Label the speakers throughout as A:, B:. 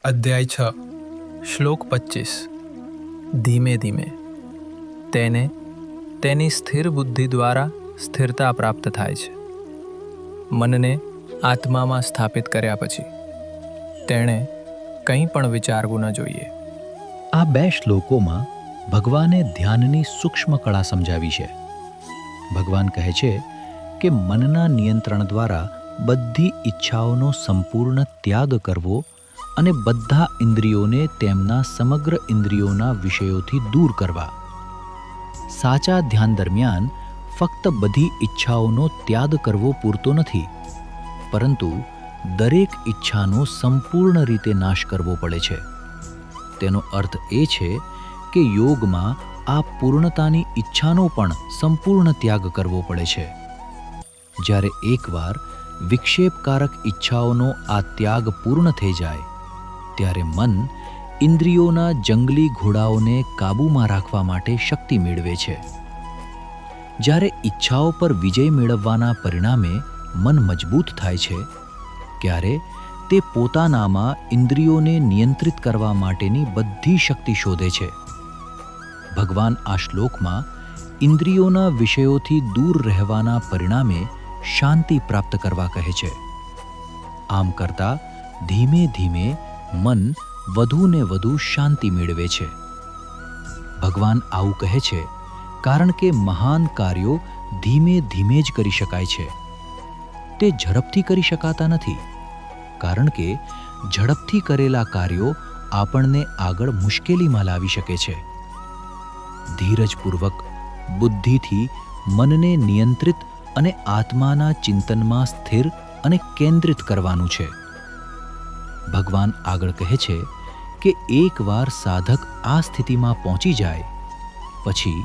A: અધ્યાય 6 શ્લોક 25 ધીમે ધીમે તેને તેની સ્થિર બુદ્ધિ દ્વારા સ્થિરતા પ્રાપ્ત થાય છે. મનને આત્મામાં સ્થાપિત કર્યા પછી તેણે કંઈ પણ વિચારવું ન જોઈએ.
B: આ બે શ્લોકોમાં ભગવાને ધ્યાનની સૂક્ષ્મ કળા સમજાવી છે. ભગવાન કહે છે કે મનના નિયંત્રણ દ્વારા બધી ઈચ્છાઓનો સંપૂર્ણ ત્યાગ કરવો અને બધા ઇન્દ્રિયોને તેમના સમગ્ર ઇન્દ્રિયોના વિષયોથી દૂર કરવા. સાચા ધ્યાન દરમિયાન ફક્ત બધી ઈચ્છાઓનો ત્યાગ કરવો પૂરતો નથી, પરંતુ દરેક ઈચ્છાનો સંપૂર્ણ રીતે નાશ કરવો પડે છે. તેનો અર્થ એ છે કે યોગમાં આ પૂર્ણતાની ઈચ્છાનો પણ સંપૂર્ણ ત્યાગ કરવો પડે છે. જ્યારે એકવાર વિક્ષેપકારક ઈચ્છાઓનો આ ત્યાગ પૂર્ણ થઈ જાય, ત્યારે મન ઇન્દ્રિયોના જંગલી ઘોડાઓને કાબૂમાં રાખવા માટે શક્તિ મેળવે છે. જ્યારે ઈચ્છાઓ પર વિજય મેળવવાના પરિણામે મન મજબૂત થાય છે, ત્યારે તે પોતાનામાં ઇન્દ્રિયોને નિયંત્રિત કરવા માટેની બધી શક્તિ શોધે છે. ભગવાન આ શ્લોકમાં ઇન્દ્રિયોના વિષયોથી દૂર રહેવાના પરિણામે શાંતિ પ્રાપ્ત કરવા કહે છે. આમ કરતાં ધીમે ધીમે મન વધુને વધુ શાંતિ મેળવે છે. ભગવાન આવું કહે છે કારણ કે મહાન કાર્યો ધીમે ધીમે જ કરી શકાય છે. તે ઝડપથી કરી શકાતા નથી, કારણ કે ઝડપથી કરેલા કાર્યો આપણને આગળ મુશ્કેલીમાં લાવી શકે છે. ધીરજપૂર્વક બુદ્ધિથી મનને નિયંત્રિત અને આત્માના ચિંતનમાં સ્થિર અને કેન્દ્રિત કરવાનું છે. ભગવાન આગળ કહે છે કે એકવાર સાધક આ સ્થિતિમાં પહોંચી જાય પછી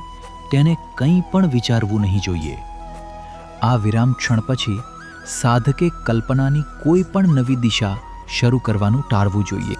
B: તેને કંઈ પણ વિચારવું નહીં જોઈએ. આ વિરામ ક્ષણ પછી સાધકે કલ્પનાની કોઈ પણ નવી દિશા શરૂ કરવાનું ટાળવું જોઈએ.